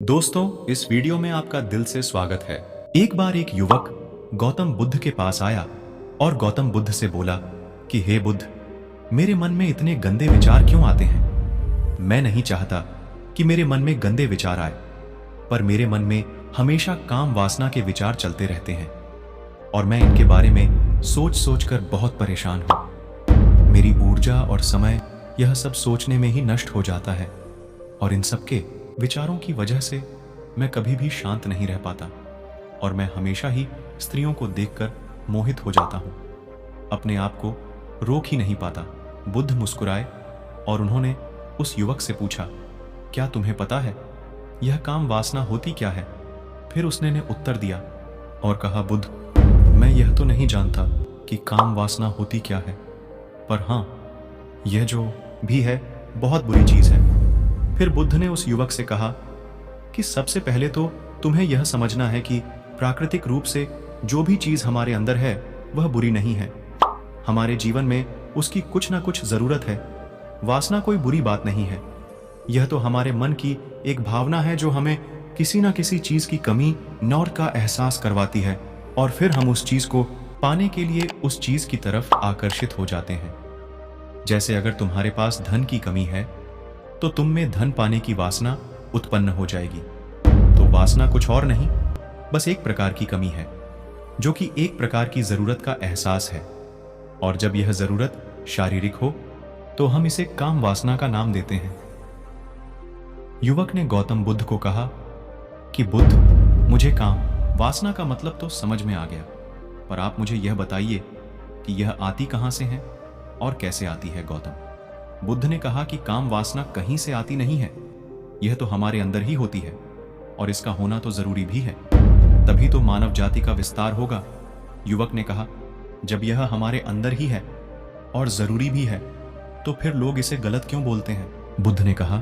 दोस्तों, इस वीडियो में आपका दिल से स्वागत है। एक बार एक युवक गौतम बुद्ध के पास आया और गौतम बुद्ध से बोला कि हे बुद्ध, मेरे मन में इतने गंदे विचार क्यों आते हैं? मैं नहीं चाहता कि मेरे मन में गंदे विचार आए, पर मेरे मन में हमेशा काम वासना के विचार चलते रहते हैं और मैं इनके बारे में सोच सोचकर बहुत परेशान हूं। मेरी ऊर्जा और समय यह सब सोचने में ही नष्ट हो जाता है और इन सब के विचारों की वजह से मैं कभी भी शांत नहीं रह पाता और मैं हमेशा ही स्त्रियों को देखकर मोहित हो जाता हूं। अपने आप को रोक ही नहीं पाता। बुद्ध मुस्कुराए और उन्होंने उस युवक से पूछा, क्या तुम्हें पता है यह काम वासना होती क्या है? फिर उसने ने उत्तर दिया और कहा, बुद्ध, मैं यह तो नहीं जानता कि काम वासना होती क्या है, पर हाँ, यह जो भी है बहुत बुरी चीज है। फिर बुद्ध ने उस युवक से कहा कि सबसे पहले तो तुम्हें यह समझना है कि प्राकृतिक रूप से जो भी चीज हमारे अंदर है वह बुरी नहीं है। हमारे जीवन में उसकी कुछ ना कुछ जरूरत है। वासना कोई बुरी बात नहीं है। यह तो हमारे मन की एक भावना है जो हमें किसी ना किसी चीज की कमी नौर का एहसास करवाती है और फिर हम उस चीज को पाने के लिए उस चीज की तरफ आकर्षित हो जाते हैं। जैसे अगर तुम्हारे पास धन की कमी है तो तुम में धन पाने की वासना उत्पन्न हो जाएगी। तो वासना कुछ और नहीं, बस एक प्रकार की कमी है जो कि एक प्रकार की जरूरत का एहसास है, और जब यह जरूरत शारीरिक हो तो हम इसे काम वासना का नाम देते हैं। युवक ने गौतम बुद्ध को कहा कि बुद्ध, मुझे काम वासना का मतलब तो समझ में आ गया, पर आप मुझे यह बताइए कि यह आती कहां से है और कैसे आती है? गौतम बुद्ध ने कहा कि काम वासना कहीं से आती नहीं है, यह तो हमारे अंदर ही होती है और इसका होना तो जरूरी भी है, तभी तो मानव जाति का विस्तार होगा। युवक ने कहा, जब यह हमारे अंदर ही है और जरूरी भी है तो फिर लोग इसे गलत क्यों बोलते हैं? बुद्ध ने कहा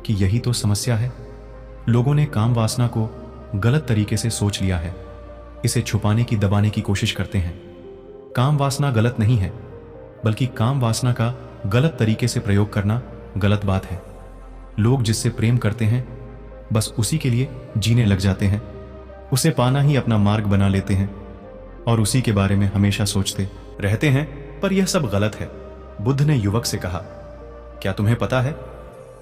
कि यही तो समस्या है। लोगों ने काम वासना को गलत तरीके से सोच लिया है, इसे छुपाने की, दबाने की कोशिश करते हैं। काम वासना गलत नहीं है, बल्कि काम वासना का गलत तरीके से प्रयोग करना गलत बात है। लोग जिससे प्रेम करते हैं बस उसी के लिए जीने लग जाते हैं, उसे पाना ही अपना मार्ग बना लेते हैं और उसी के बारे में हमेशा सोचते रहते हैं, पर यह सब गलत है। बुद्ध ने युवक से कहा, क्या तुम्हें पता है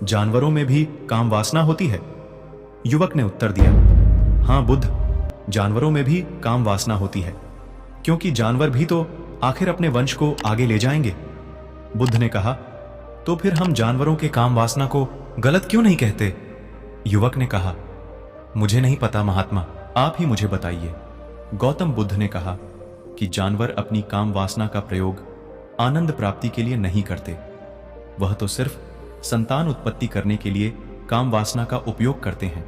जानवरों में भी काम वासना होती है? युवक ने उत्तर दिया, हाँ बुद्ध, जानवरों में भी काम वासना होती है, क्योंकि जानवर भी तो आखिर अपने वंश को आगे ले जाएंगे। बुद्ध ने कहा, तो फिर हम जानवरों के काम वासना को गलत क्यों नहीं कहते? युवक ने कहा, मुझे नहीं पता महात्मा, आप ही मुझे बताइए। गौतम बुद्ध ने कहा कि जानवर अपनी काम वासना का प्रयोग आनंद प्राप्ति के लिए नहीं करते, वह तो सिर्फ संतान उत्पत्ति करने के लिए काम वासना का उपयोग करते हैं।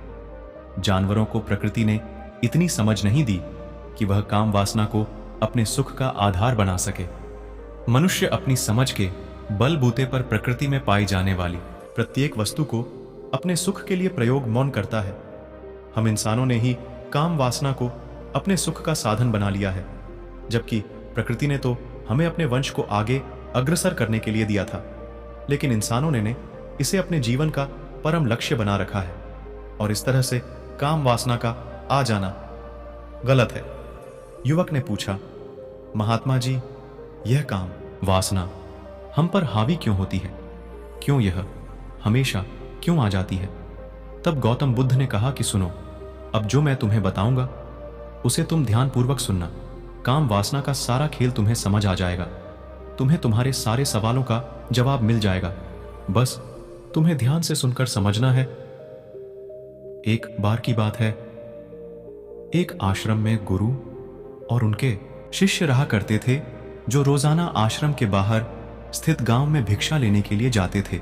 जानवरों को प्रकृति ने इतनी समझ नहीं दी कि वह काम वासना को अपने सुख का आधार बना सके। मनुष्य अपनी समझ के बलबूते पर प्रकृति में पाई जाने वाली प्रत्येक वस्तु को अपने सुख के लिए प्रयोग मौन करता है। हम इंसानों ने ही काम वासना को अपने सुख का साधन बना लिया है, जबकि प्रकृति ने तो हमें अपने वंश को आगे अग्रसर करने के लिए दिया था, लेकिन इंसानों ने इसे अपने जीवन का परम लक्ष्य बना रखा है और इस तरह से काम वासना का आ जाना गलत है। युवक ने पूछा, महात्मा जी, यह काम वासना हम पर हावी क्यों होती है? क्यों यह हमेशा क्यों आ जाती है? तब गौतम बुद्ध ने कहा कि सुनो, अब जो मैं तुम्हें बताऊंगा उसे तुम ध्यानपूर्वक सुनना। काम वासना का सारा खेल तुम्हें समझ आ जाएगा, तुम्हें तुम्हारे सारे सवालों का जवाब मिल जाएगा। बस तुम्हें ध्यान से सुनकर समझना है। एक बार की बात है, एक आश्रम में गुरु और उनके शिष्य रहा करते थे, जो रोजाना आश्रम के बाहर स्थित गांव में भिक्षा लेने के लिए जाते थे।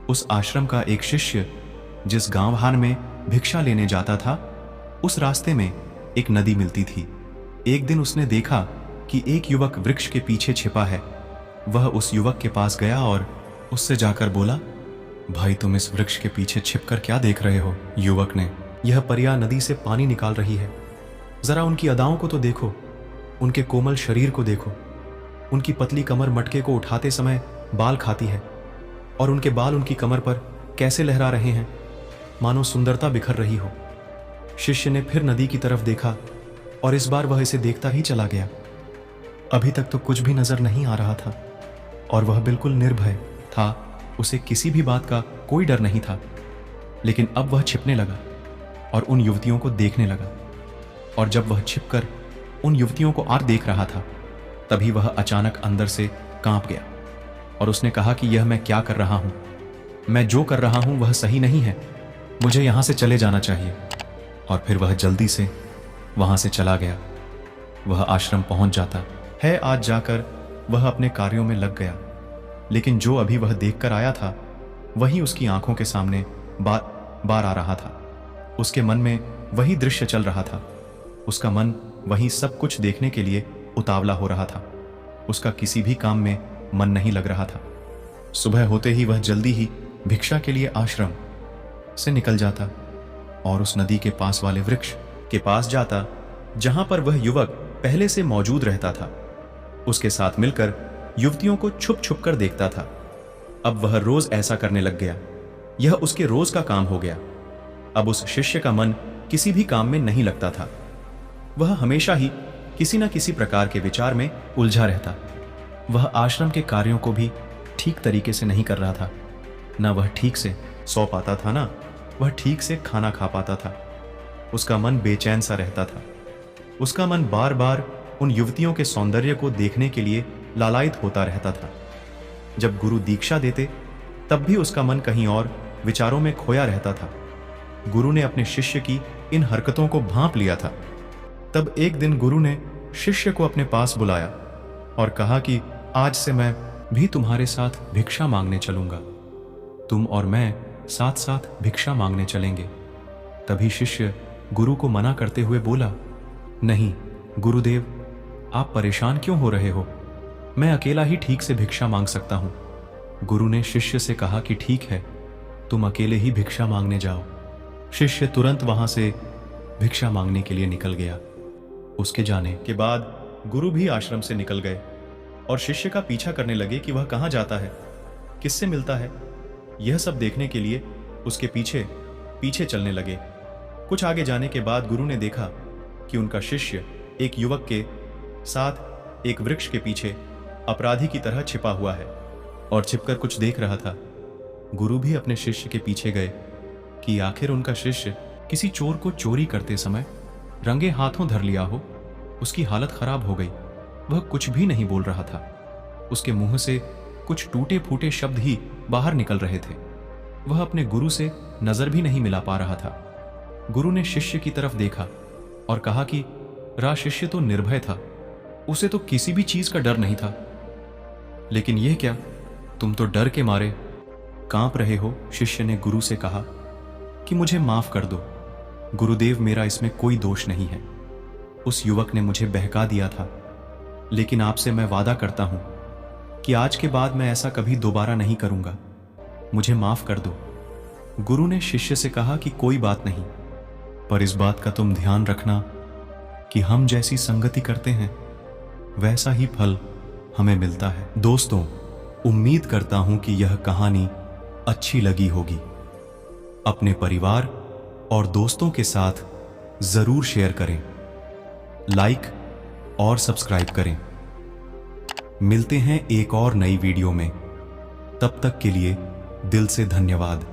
उस आश्रम का एक शिष्य जिस गांव हार में भिक्षा लेने जाता था, उस रास्ते में एक नदी मिलती थी। एक दिन उसने देखा कि एक युवक वृक्ष के पीछे छिपा है। वह उस युवक के पास गया और उससे जाकर बोला, भाई, तुम इस वृक्ष के पीछे छिपकर क्या देख रहे हो? युवक ने, यह परिया नदी से पानी निकाल रही है, जरा उनकी अदाओं को तो देखो, उनके कोमल शरीर को देखो, उनकी पतली कमर मटके को उठाते समय बाल खाती है और उनके बाल उनकी कमर पर कैसे लहरा रहे हैं, मानो सुंदरता बिखर रही हो। शिष्य ने फिर नदी की तरफ देखा और इस बार वह इसे देखता ही चला गया। अभी तक तो कुछ भी नजर नहीं आ रहा था और वह बिल्कुल निर्भय था। उसे किसी भी बात का कोई डर नहीं था। लेकिन अब वह छिपने लगा और उन युवतियों को देखने लगा। और जब वह छिपकर उन युवतियों को और देख रहा था, तभी वह अचानक अंदर से कांप गया और उसने कहा कि यह मैं क्या कर रहा हूं? मैं जो कर रहा हूं वह सही नहीं है। मुझे यहां से चले जाना चाहिए। और फिर वह जल्दी से वहां से चला गया। वह आश्रम पहुंच जाता है। आज जाकर वह अपने कार्यों में लग गया। लेकिन जो अभी वह देखकर आया था, वही उसकी आंखों के सामने बार बार आ रहा था। उसके मन में वही दृश्य चल रहा था। उसका मन वही सब कुछ देखने के लिए उतावला हो रहा था। उसका किसी भी काम में मन नहीं लग रहा था। सुबह होते ही वह जल्दी ही भिक्षा के लिए आश्रम से निकल जाता और उस नदी के पास वाले वृक्ष के पास जाता, जहां पर वह युवक पहले से मौजूद रहता था। उसके साथ मिलकर युवतियों को छुप छुप कर देखता था। अब वह रोज ऐसा करने लग गया। यह उसके रोज का काम हो गया। अब उस शिष्य का मन किसी भी काम में नहीं लगता था। वह हमेशा ही किसी न किसी प्रकार के विचार में उलझा रहता। वह आश्रम के कार्यों को भी ठीक तरीके से नहीं कर रहा था। न वह ठीक से सो पाता था, ना वह ठीक से खाना खा पाता था। उसका मन बेचैन सा रहता था। उसका मन बार बार उन युवतियों के सौंदर्य को देखने के लिए लालायित होता रहता था। जब गुरु दीक्षा देते, तब भी उसका मन कहीं और विचारों में खोया रहता था। गुरु ने अपने शिष्य की इन हरकतों को भांप लिया था। तब एक दिन गुरु ने शिष्य को अपने पास बुलाया और कहा कि आज से मैं भी तुम्हारे साथ भिक्षा मांगने चलूंगा। तुम और मैं साथ साथ भिक्षा मांगने चलेंगे। तभी शिष्य गुरु को मना करते हुए बोला, नहीं गुरुदेव, आप परेशान क्यों हो रहे हो? मैं अकेला ही ठीक से भिक्षा मांग सकता हूं। गुरु ने शिष्य से कहा कि ठीक है, तुम अकेले ही भिक्षा मांगने जाओ। शिष्य तुरंत वहां से भिक्षा मांगने के लिए निकल गया। उसके जाने के बाद गुरु भी आश्रम से निकल गए और शिष्य का पीछा करने लगे कि वह कहां जाता है, किससे मिलता है। यह सब देखने के लिए उसके पीछे पीछे चलने लगे। कुछ आगे जाने के बाद गुरु ने देखा कि उनका शिष्य एक युवक के साथ एक वृक्ष के पीछे अपराधी की तरह छिपा हुआ है और छिपकर कुछ देख रहा था। गुरु भी अपने शिष्य के पीछे गए कि आखिर उनका शिष्य किसी चोर को चोरी करते समय रंगे हाथों धर लिया हो। उसकी हालत खराब हो गई। वह कुछ भी नहीं बोल रहा था। उसके मुंह से कुछ टूटे फूटे शब्द ही बाहर निकल रहे थे। वह अपने गुरु से नजर भी नहीं मिला पा रहा था। गुरु ने शिष्य की तरफ देखा और कहा कि रा शिष्य तो निर्भय था, उसे तो किसी भी चीज का डर नहीं था। लेकिन यह क्या, तुम तो डर के मारे कांप रहे हो। शिष्य ने गुरु से कहा कि मुझे माफ कर दो गुरुदेव, मेरा इसमें कोई दोष नहीं है। उस युवक ने मुझे बहका दिया था, लेकिन आपसे मैं वादा करता हूं कि आज के बाद मैं ऐसा कभी दोबारा नहीं करूंगा। मुझे माफ कर दो। गुरु ने शिष्य से कहा कि कोई बात नहीं, पर इस बात का तुम ध्यान रखना कि हम जैसी संगति करते हैं वैसा ही फल हमें मिलता है। दोस्तों, उम्मीद करता हूं कि यह कहानी अच्छी लगी होगी। अपने परिवार और दोस्तों के साथ जरूर शेयर करें, लाइक और सब्सक्राइब करें। मिलते हैं एक और नई वीडियो में। तब तक के लिए दिल से धन्यवाद।